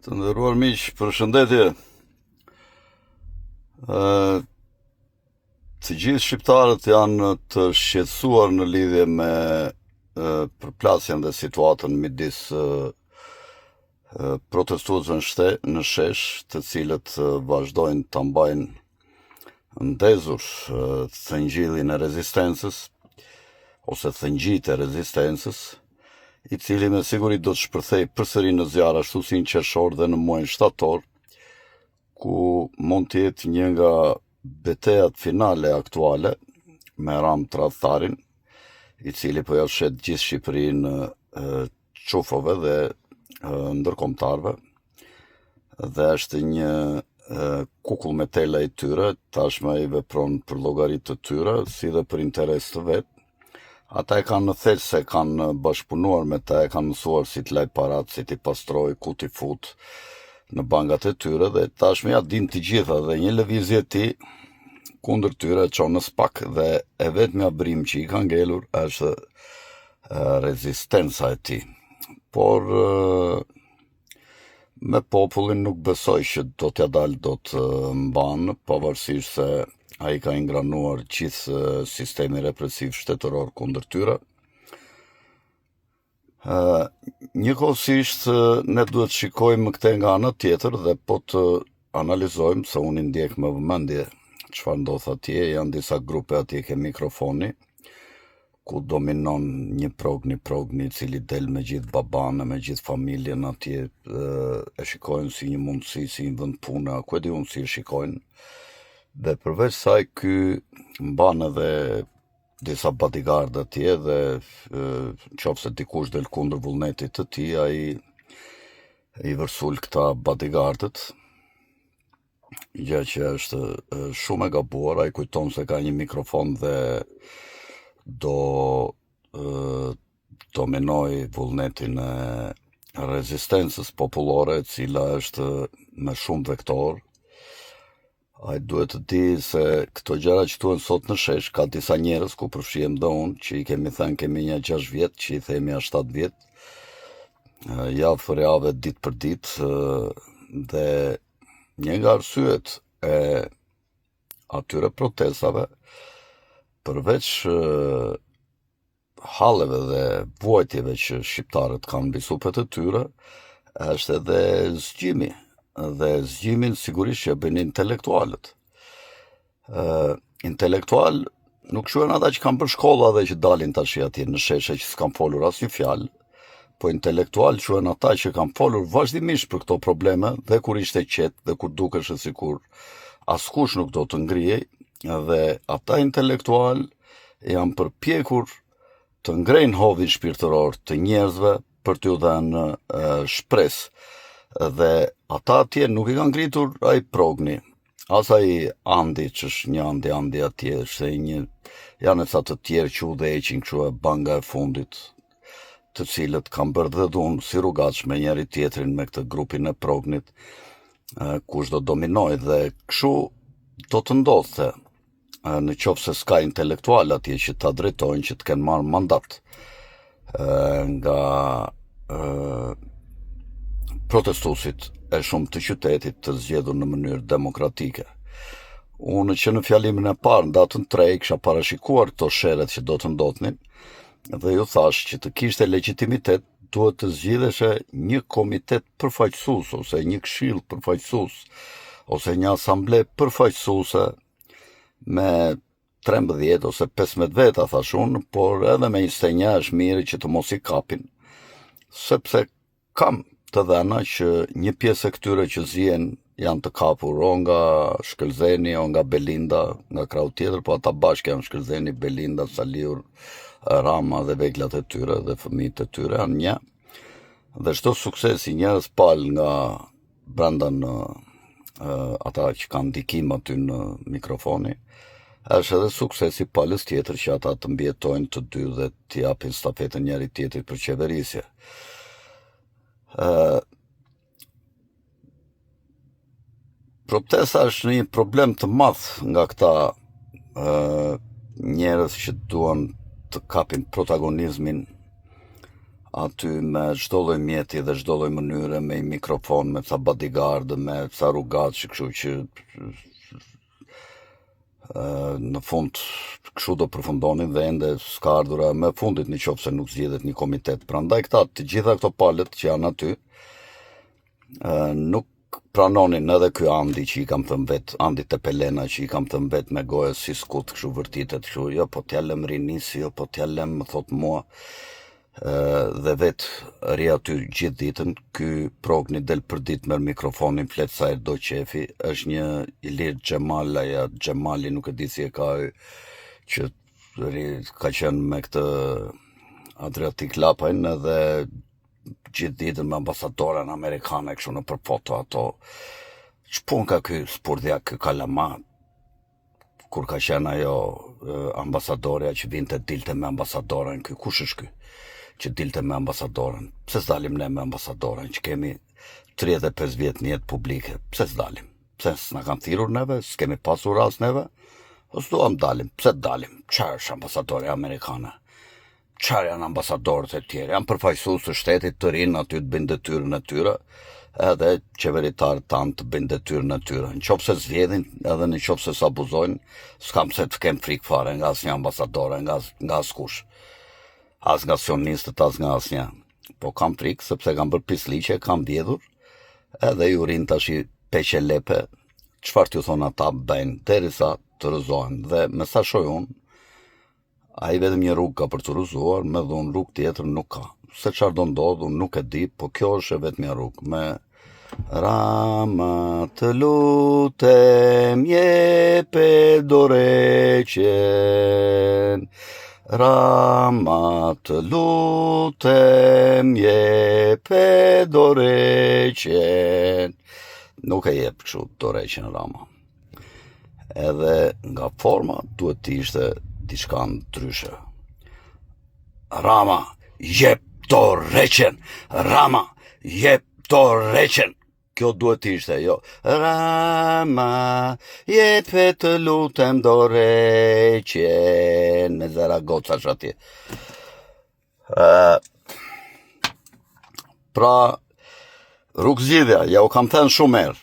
Të nderuar miq, përshëndetje. Të gjithë shqiptarët janë të shqetësuar në lidhje me përplasjen dhe situatën midis protestuesve në shesh, të cilët vazhdojnë të mbajnë ndezur thëngjillin e rezistencës ose thëngjit e rezistencës, i cili me siguri do të shpërthej përsëri në zjarr ashtu si në qershor dhe në muajin shtator, ku mund të jetë një nga betejat finale aktuale me Ram Tradhtarin, i cili po ja shet gjithë Shqipërinë çufove dhe ndërkombëtarve, dhe është një kukull me tela i tyre, tashmë ai vepron për llogaritë të tyre, si dhe për interes të vet. Ata e kanë në thelb se kanë bashkëpunuar me ta, e kanë mësuar si të laj parat, si t'i pastroj, ku t'i fut në bankat e tyre, dhe tashmë ja din të gjitha, dhe një lëvizje ti kundër tyre çon në spak, dhe e vetmja brim që i ka ngelur është rezistenca e tij. Por me popullin nuk besoj që do t'ja dalë dot mban, pavarësisht se ai ka ingranuar gjithë sistemi represiv shtetëror kundër tyre. Njëkohësisht ne duhet shikojmë këtë nga ana tjetër dhe po të analizojmë, se unë i ndjek me vëmendje çfarë ndodh atje. Janë disa grupe atje ke mikrofoni, ku dominon një progni i cili del me gjithë babanë, me gjithë familjen atje, e shikojnë si një mundësi, si një vend pune, ku e di unë si e shikojnë. Dhe përveç saj, ky mban edhe disa bodyguard atje, dhe nëse dikush del kundër vullnetit të tij, ai i vërsul këta bodyguardët, gjë që është shumë e gabuar. Ai kujton se ka një mikrofon dhe do dominoj vullnetin e rezistencës popullore, e cila është me shumë vektor. Ai duhet të di se këto gjëra që thuhen sot në shesh, ka disa njerëz, ku përfshihem dhe unë, që i kemi thënë kemi një 6 vjet, që i themi 7 vjet, javë për javë, ditë për ditë, dhe një nga arsyet e atyre protestave, përveç halleve dhe vuajtjeve që shqiptarët kanë mbi supet e tyre, është edhe zgjimi. Dhe zgjimin sigurisht që bën intelektualët. Intelektual nuk quhen ata që kanë bërë shkolla dhe që dalin tash atje në sheshe që s'kan folur asnjë fjalë, po intelektual quhen ata që kanë folur vazhdimisht për këto probleme, dhe kur ishte qetë, dhe kur dukesh sikur askush nuk do të ngrihej, dhe ata intelektual janë përpjekur të ngrejnë hovin shpirtëror të njerëzve për t'u dhënë shpresë. Dhe ata atje nuk i kanë ngritur ai progni, as ai Andi, që është një andi atje, është janë ca të tjerë që u dhe eqin kështu e banga e fundit, të cilët kanë bërë dhe dhunë si rrugaç me njëri tjetrin, me këtë grupin e prognit, kush do dominoj, dhe kështu do të ndodhte, në qoftë se s'ka intelektual atje që ta drejtojnë, që të kenë marrë mandat nga protestuesit e shumë të qytetit të zgjedhur në mënyrë demokratike. Unë që në fjalimin e parë, në datën 3, kisha parashikuar këto sherret që do të ndodhnin, dhe ju thash që të kishte legjitimitet, duhet të zgjidheshe një komitet përfaqësues, ose një këshill përfaqësues, ose një asamble përfaqësuese me 13 ose 15 veta, thash unë, por edhe me 21 është mirë që të mos i kapin, sepse kam të dhëna që një pjesë e këtyre që zihen janë të kapur o nga Shkëlzeni, o nga Belinda, nga krau tjetër, po ata bashkë janë Shkëlzeni, Belinda, Saliur, Rama dhe veglat e tyre dhe fëmijët e tyre janë një. Dhe çdo sukses i njerëz pal nga brenda në ata që kanë ndikim aty në mikrofoni, është edhe suksesi palës tjetër që ata të mbjetojnë të dy dhe të japin stafetën njëri tjetrit për qeverisje. Protesta është një problem të madh nga këta njerëz që duan të kapin protagonizmin aty me çdo lloj mjeti dhe çdo lloj mënyre, me mikrofon, me ca bodyguard, me ca rrugaç, kështu që në fund kështu do përfundonin dhe ende s'ka ardhur më fundit nëse nuk zgjedhet një komitet. Prandaj të gjitha këto palët që janë aty nuk pranonin edhe ky Andi që i kam thënë vet, Andi Tepelena që i kam thënë vet me gojë si skut kështu vërtitet kështu, jo po t'ja lëm rinisi, jo po t'ja lëm më thot mua. Dhe vet ri aty gjithë ditën, ky progni del për ditë merr mikrofonin flet sa do qefi, është një Ilir Xhemal, ja Xhemali nuk e di si e ka që ka qenë me këtë Adriatic Lapajn edhe gjithë ditën me ambasadoren amerikane kështu në për foto ato. Ç'pun ka ky spurdhja, ky kalama, kur ka qenë ajo ambasadorja që vinte dilte me ambasadoren, ky kush është ky? Që dilte me ambasadoren. Pse s'dalim ne me ambasadoren, që kemi 35 vjet në jetë publike, pse s'dalim? Pse s'na kanë thirrur neve, s'kemi pasur rast neve? O s'duam dalim, pse dalim? Çfarë është ambasadorja amerikane? Çfarë janë ambasadorët e tjerë? Janë përfaqësues të shtetit të rinë aty të bëjnë detyrën e tyre, edhe qeveritarët tanë të bëjnë detyrën e tyre. Nëse zgjedhin, edhe nëse s'abuzojnë, s'kam pse të kem frikë fare nga asnjë ambasadore, nga askush. As nga sionistët, as nga asnjë. Po kam frikë sepse kam bërë pisliqe, kam vjedhur, edhe ju rinë tash peqe lepe, çfarë t'ju thonë ata bëjnë, derisa të rëzohen. Dhe me sa shoh unë, ai vetëm një rrugë ka për të rëzuar, me dhun rrugë tjetër nuk ka. Se çfarë do ndodh, unë nuk e di, po kjo është vetëm një rrugë. Me Rama të lutem jepe dorëqen, Rama të lutem jepe dorëqen. Nuk e jep kështu dorëqen Rama. Edhe nga forma duhet të ishte diçka ndryshe. Rama jep dorëqen, Rama jep dorëqen. Kjo duhet të ishte, jo. Rama, jepe të lutem dorëqen, me zera gocash atje. Pra, rrugëzgjidhja, ja u kam thënë shumë herë,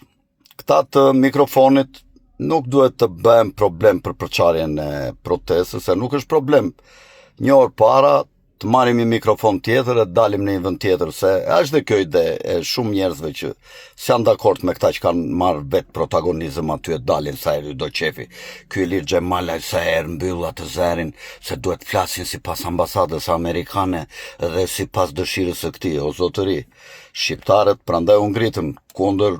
këta të mikrofonit nuk duhet të bëhen problem për përçarjen e protestës, se nuk është problem. Një orë para të marrim një mikrofon tjetër e dalim në një vend tjetër, se është dhe kjo ide e shumë njerëzve që s'janë dakord me këta që kanë marrë vetë protagonizëm aty e dalin sa herë do qefi. Ky Ilir Xhemal sa herë mbyll atë zërin se duhet flasin sipas ambasadës amerikane dhe sipas dëshirës së këtij. O zotëri, shqiptarët prandaj u ngritën kundër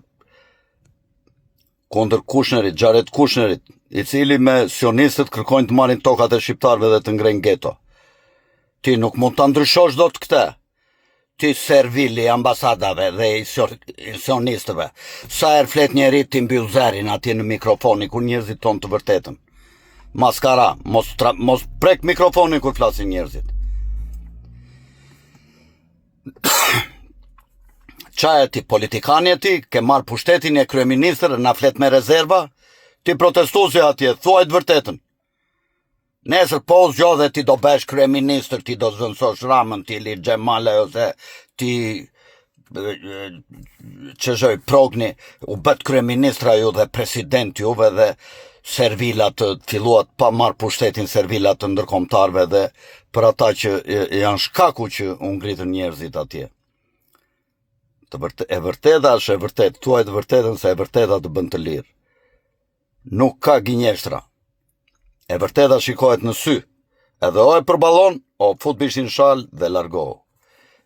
Kushnerit, Xharet Kushnerit, i cili me sionistët kërkojnë të marrin tokat e shqiptarëve dhe të ngrejnë geto. Ti nuk mund të ndryshosh dot këtë. Ti servili ambasadave dhe i sionistëve. Sa herë flet njeri ti mbyll zërin atje në mikrofoni kur njerëzit tonë të vërtetën. Maskara, mos prek mikrofonin kur flasin njerëzit. Qa e ti, politikani e ti, ke marrë pushtetin e kryeministër, na flet me rezerva, ti protestuesi atje, thuaj të vërtetën. Nesër po zgjodhe ti do bësh kryeministër, ti do zënsosh Ramën, ti Ilir Xhemal ose ti çëshoj progni, u bët kryeministra ju dhe president juve dhe servila të filluat pa marrë pushtetin servila të ndërkombëtarëve dhe për ata që janë shkaku që u ngritën njerëzit atje. E vërteta është e vërtet, thuaj të vërtetën se e vërteta të bën të lirë. Nuk ka gënjeshtra. E vërteta shikohet në sy. Edhe o e përballon, o fut bishin shal dhe largohu.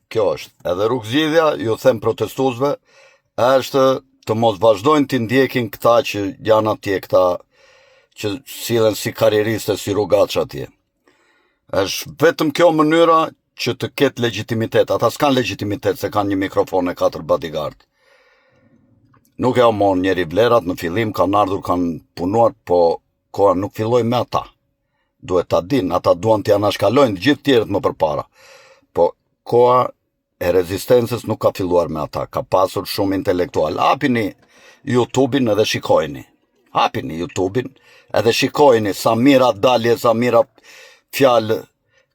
Kjo është. Edhe rrugëzgjidhja, ju them protestuesve, është të mos vazhdojnë të ndjekin këta që janë atje, këta që sillen si karrieriste, si rrugaç atje. Është vetëm kjo mënyra që të ketë legitimitet. Ata s'kan legitimitet se kanë një mikrofon e 4 bodyguard. Nuk e omon njeri vlerat, në fillim kanë ardhur, kanë punuar, po koha nuk filloi me ata. Duhet ta din, ata duan t'ja anashkalojnë të gjithë tjerët më përpara. Po koha e rezistencës nuk ka filluar me ata, ka pasur shumë intelektual. Hapini YouTube-in edhe shikojini. Hapini YouTube-in edhe shikojini sa mira dalje, sa mira fjalë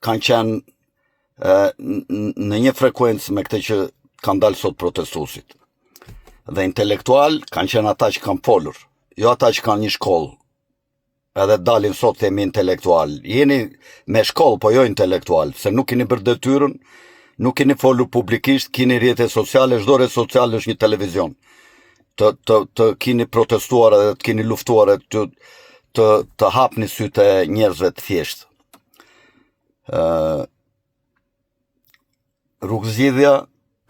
kanë qenë në një frekuencë me këtë që kanë dalë sot protestuesit. Dhe intelektual kanë qenë ata që kanë folur, jo ata që kanë një shkollë. Edhe dalin sot themi intelektual. Jeni me shkollë, po jo intelektual, se nuk keni bërë detyrën, nuk keni folur publikisht, keni rrjete sociale, çdo rrjet social është një televizion. Të keni protestuar edhe të keni luftuar të hapni sytë e njerëzve të thjeshtë. Rrugëzgjidhja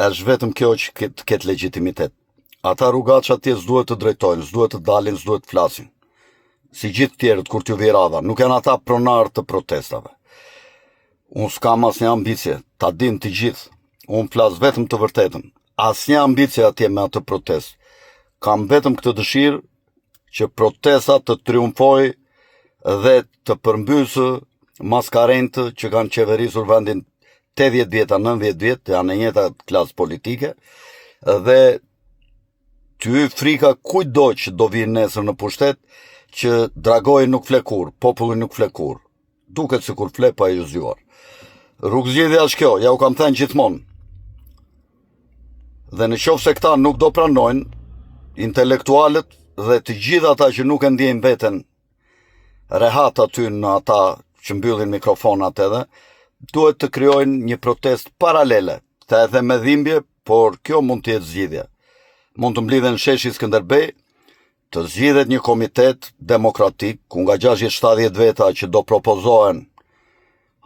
është vetëm kjo që të ketë legjitimitet. Ata rrugaç atje s'duhet të drejtojnë, s'duhet të dalin, s'duhet të flasin. Si gjithë tjerët kur t'ju vi radha, nuk janë ata pronar të protestave. Unë s'kam asnjë ambicie, ta din të gjithë. Unë flas vetëm të vërtetën. Asnjë ambicie atje me atë protestë. Kam vetëm këtë dëshirë që protesta të triumfojë dhe të përmbysë maskarentët që kanë qeverisur vendin 80 vjeta, 90 vjet, janë në njëjta klasë politike, dhe ty frika kujdo që do vinë nesër në pushtet, që dragoi nuk fle kur, populli nuk fle kur. Duket sikur fle pa i zgjuar. Rrugëzgjidhja është kjo, ja u kam thënë gjithmonë. Dhe në qoftë se këta nuk do pranojnë, intelektualët dhe të gjithë ata që nuk e ndjejnë veten rehat aty në ata që mbyllin mikrofonat edhe, duhet të krijojnë një protestë paralele, të edhe me dhimbje, por kjo mund të jetë zgjidhja. Mund të mblidhen sheshi Skënderbej, të zgjidhet një komitet demokratik, ku nga 60-70 veta që do propozohen,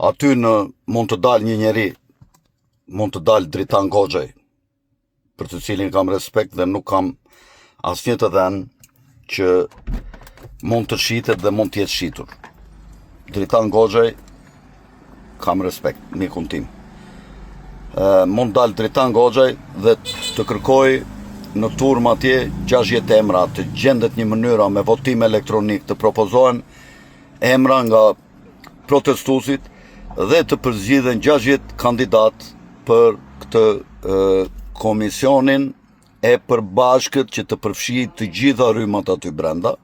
aty mund të dalë një njeri, mund të dalë Dritan Goxhaj, për të cilin kam respekt dhe nuk kam asnjë të dhënë që mund të shitet dhe mund të jetë shitur. Dritan Goxhaj, kam respekt, mikun tim. Mund dalë Dritan Goxhaj dhe të kërkoj në turm atje 60 emra, të gjendet një mënyra me votim elektronik, të propozohen emra nga protestuesit dhe të përzgjidhen 60 kandidat për këtë komisionin e përbashkët që të përfshijë të gjitha rrymat aty brenda,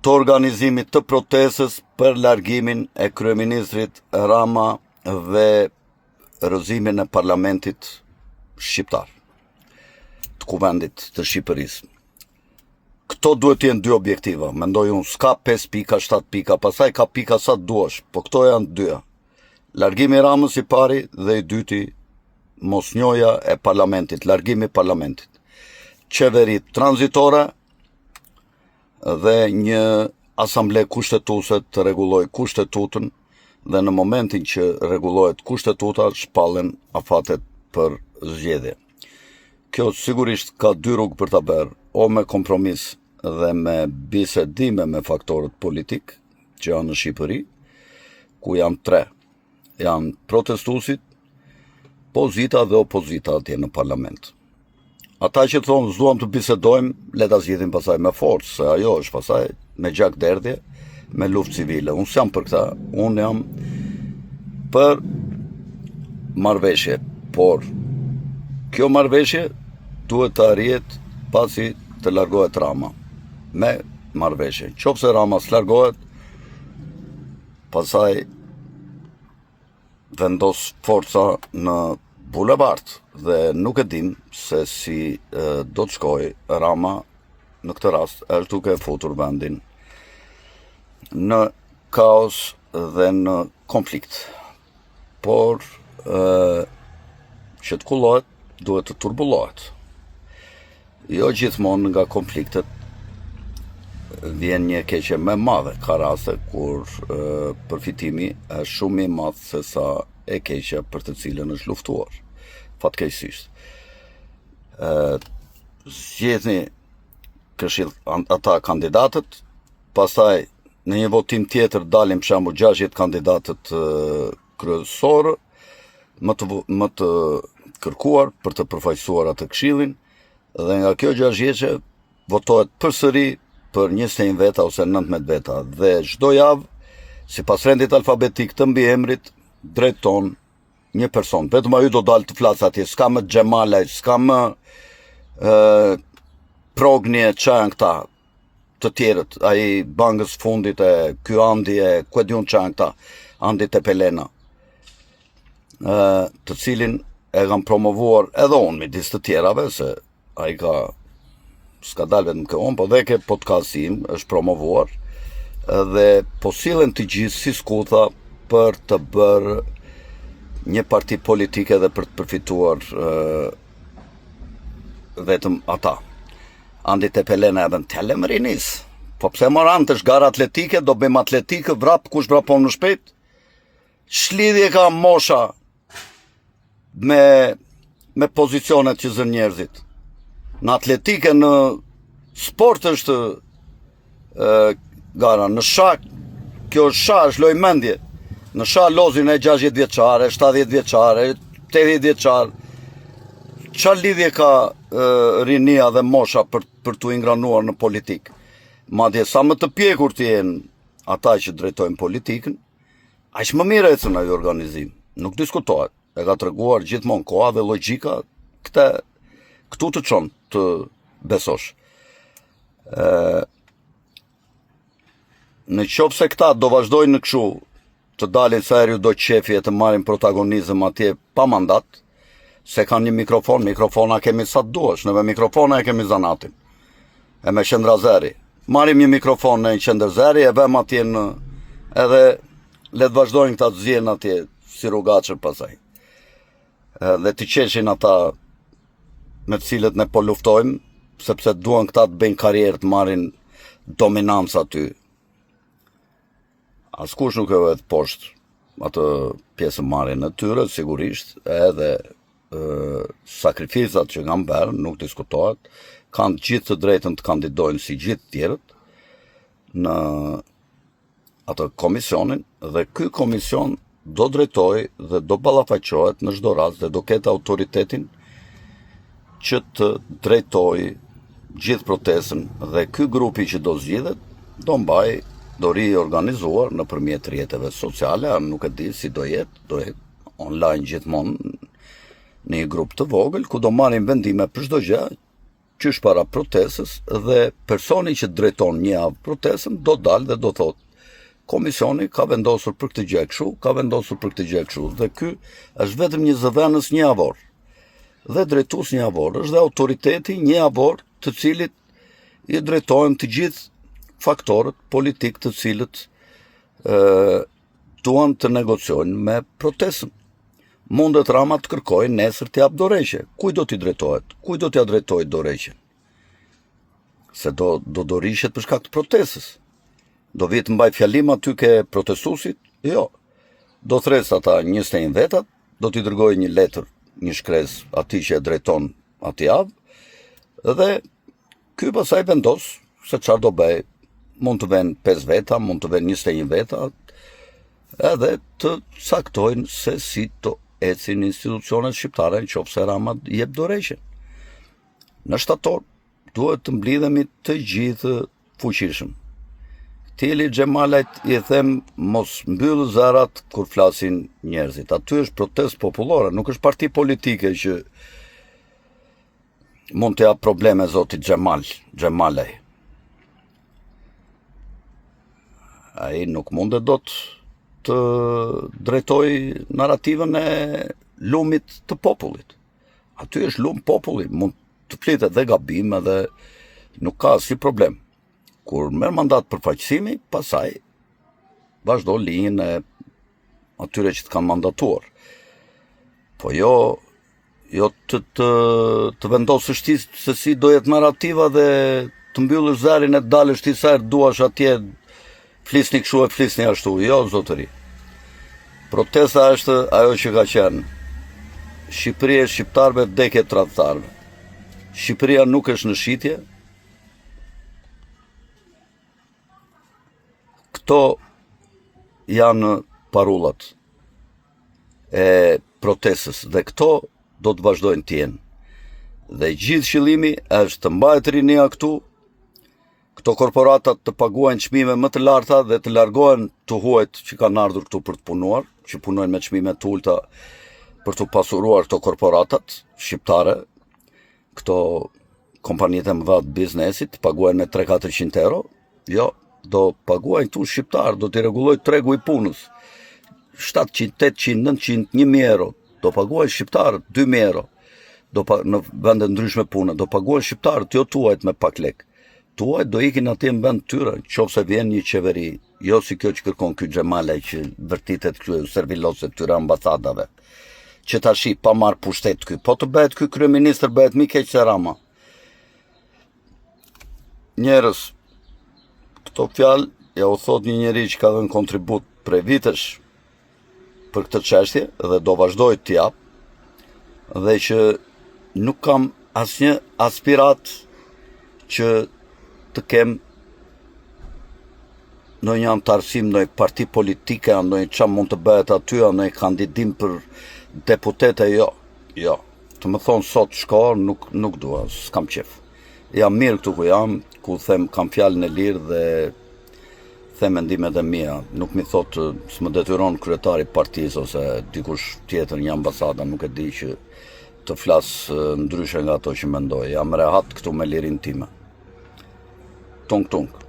të organizimit të protestës për largimin e kryeministrit Rama dhe rrëzimin e parlamentit shqiptar, të kuvendit të Shqipërisë. Këto duhet të jenë dy objektiva, mendoj unë, s'ka 5 pika, 7 pika, pastaj ka pika sa të duash, po këto janë dyja. Largimi i Ramës i pari dhe i dyti mosnjoja e parlamentit, largimi i parlamentit. Qeveri tranzitore dhe një asamble kushtetuese të rregullojë kushtetutën, dhe në momentin që rregullohet kushtetuta shpallen afatet për zgjedhje. Kjo sigurisht ka dy rrugë për ta bërë, o me kompromis dhe me bisedime me faktorët politik që janë në Shqipëri, ku janë 3. Janë protestuesit, pozita dhe opozita atje në parlament. Ata që thonë s'duam të bisedojmë, le ta zgjidhim pasaj me forcë, se ajo është pasaj me gjakderdhje, me luftë civile. Unë s'jam për këta, unë jam për marrëveshje, por kjo marrëveshje duhet të arrihet pasi të largohet Rama, me marrëveshje. Qofse Rama s'largohet, pasaj vendos forca në bulevard dhe nuk e dim se si do të shkoj Rama në këtë rast, është duke futur vendin në kaos dhe në konflikt. Por që të kullohet, duhet të turbulohet. Jo gjithmonë nga konfliktet vjen një keqe më madhe, ka raste kur përfitimi është shumë i madh se sa e keqja për të cilën është luftuar, fatkeqësisht. Zgjedhni ata kandidatët, pastaj në një votim tjetër dalin për shembull 60 kandidatët kryesorë, më të kërkuar për të përfaqësuar atë këshillin, dhe nga kjo 60 votohet përsëri për 21 veta ose 19 veta, dhe çdo javë, sipas rendit alfabetik të mbiemrit, drejton një person. Vetëm ai do dalë të flasë atje, s'ka më Xhemalaj, s'ka më Prognie, çfarë janë këta të tjerët, ai Bangës fundit, ky Andi, ku e diun çfarë janë këta, Andi Tepelena. të cilin e kam promovuar edhe unë midis të tjerave, se ai s'ka dalë vetëm ke unë, po dhe ke podcasti im është promovuar, dhe po sillen të gjithë si skutha për të bërë një parti politike dhe për të përfituar vetëm ata. Andi te pelena edhe në telem rinis. Po pse moran të shgarë atletike, do bëjmë atletike, vrap, kush vrapon në shpejt? Shlidhje ka mosha me pozicionet që zën njerëzit. Në atletike, në sport është gara, në shak, kjo është shak, është loj mendje. Në shak lozin e 60 vjeçare, 70 vjeçare, 80 vjeçare. Qa lidhje ka rinia dhe mosha për t'u ingranuar në politikë? Madje sa më të pjekur të jenë ata që drejtojnë politikën, aq më mirë ecën ai organizim. Nuk diskutohet. E ka treguar gjithmonë koha dhe logjika këtu të çon të besosh. Në qoftë se këta do vazhdojnë në kështu, të dalin sa herë do qefi e të marrin protagonizëm atje pa mandat, se kanë një mikrofona kemi sa duash, neve mikrofona e kemi zanatin. E me qendra zeri. Marim një mikrofon në një qendër zeri, e vëm atje në edhe le të vazhdojnë këta të zjenë atje si rrugaqër pasaj. Dhe të qeshin ata me të cilët ne po luftojmë, sepse duan këta të bëjnë karrierë, të marrin dominancë aty. Askush nuk e vetë poshtë atë pjesë marrin në tyre, sigurisht, edhe sakrificat që kanë bërë, nuk diskutohet, kanë gjithë të drejtën të kandidojnë si gjithë tjerët në atë komisionin, dhe ky komision do drejtoj dhe do ballafaqohet në çdo rast dhe do ketë autoritetin që të drejtoj gjithë protestën, dhe ky grupi që do zgjidhet do riorganizuar nëpërmjet rrjeteve sociale, nuk e di si do jetë online gjithmonë në një grup të vogël, ku do marrin vendime për çdo gjë, qysh para protestës, dhe personi që drejton një javë protestën do dalë dhe do thotë komisioni ka vendosur për këtë gjë kështu, ka vendosur për këtë gjë kështu, dhe ky është vetëm një zëdhënës një javor. Dhe drejtues një javor është dhe autoriteti një javor, të cilit i drejtojnë të gjithë faktorët politik të cilët duan të negociojnë me protestën. Mundet Rama të kërkojnë nesër të jap dorëheqje. Kuj do t'i drejtohet? Kuj do t'ja drejtojë dorëheqjen? Se do dorëhiqet për shkak të protestës. Do vjet mbaj fjalim aty ke protestuesit? Jo. Do thres ata 21 vetat, do t'i dërgojë një letër, një shkresë atij që e drejton atë javë, dhe ky pastaj vendos se çfarë do bëj. Mund të vënë 5 veta, mund të vënë 21 veta, edhe të saktojnë se si të ecin institucionet shqiptare nëse Rama jep dorëheqjen. Në shtator duhet të mblidhemi të gjithë fuqishëm. Tili Xhemalajt i them mos mbyll zërat kur flasin njerëzit. Aty është protestë popullore, nuk është parti politike që mund të jap probleme zotit Xhemalaj. Ai nuk mundet dot të drejtoj narrativën e lumit të popullit. Aty është lum populli, mund të flitet dhe gabim edhe nuk ka asnjë problem. Kur merr mandat përfaqësimi, pasaj vazhdo linjën e atyre që të kanë mandatuar. Po jo të vendosësh ti se si do jetë narrativa dhe të mbyllësh zërin e të dalësh ti sa herë duash atje, flisni kështu e flisni ashtu. Jo, zotëri. Protesta është ajo që ka qenë. Shqipëria e shqiptarëve, vdekje tradhtarëve. Shqipëria nuk është në shitje. Këto janë parullat e protestës dhe këto do të vazhdojnë të jenë. Dhe gjithë qëllimi është të mbahet rinia këtu, këto korporatat të paguajnë çmime më të larta dhe të largohen të huajt që kanë ardhur këtu për të punuar, që punojnë me çmime të ulta për të pasuruar këto korporatat shqiptare, këto kompanitë e mëdha të biznesit, të paguajnë me 300-400 euro. Jo, do paguajnë këtu shqiptar, do t'i rregulloj tregu i punës. 700, 800, 900, 1000 euro. do paguajnë shqiptarët 2.000 euro, në vende ndryshme pune, do paguajnë shqiptarët, jo tuajt me pak lek. Tuajt do ikin atje në vend tyre, qofse vjen një qeveri, jo si kjo që kërkon ky Xhemale që vërtitet ky servilose këtyre ambasadave, që tashi pa marrë pushtet ky, po të bëhet ky kryeministër bëhet më keq se Rama. Njerëz, këto fjalë ja u thot një njeri që ka dhënë kontribut prej vitesh për këtë çështje dhe do vazhdoj të jap, dhe që nuk kam asnjë aspirat që të kem ndonjë antarësim, ndonjë parti politike, ndonjë çfarë mund të bëhet aty, ndonjë kandidim për deputete, jo. Të më thonë sot shko, nuk dua, s'kam qef. Jam mirë këtu ku jam, ku them kam fjalën e lirë dhe them mendimet e mia. Nuk mi thotë s'më detyron kryetari i partisë ose dikush tjetër një ambasada, nuk e di që të flas ndryshe nga ato që mendoj. Jam rehat këtu me lirinë time. Tunk tunk.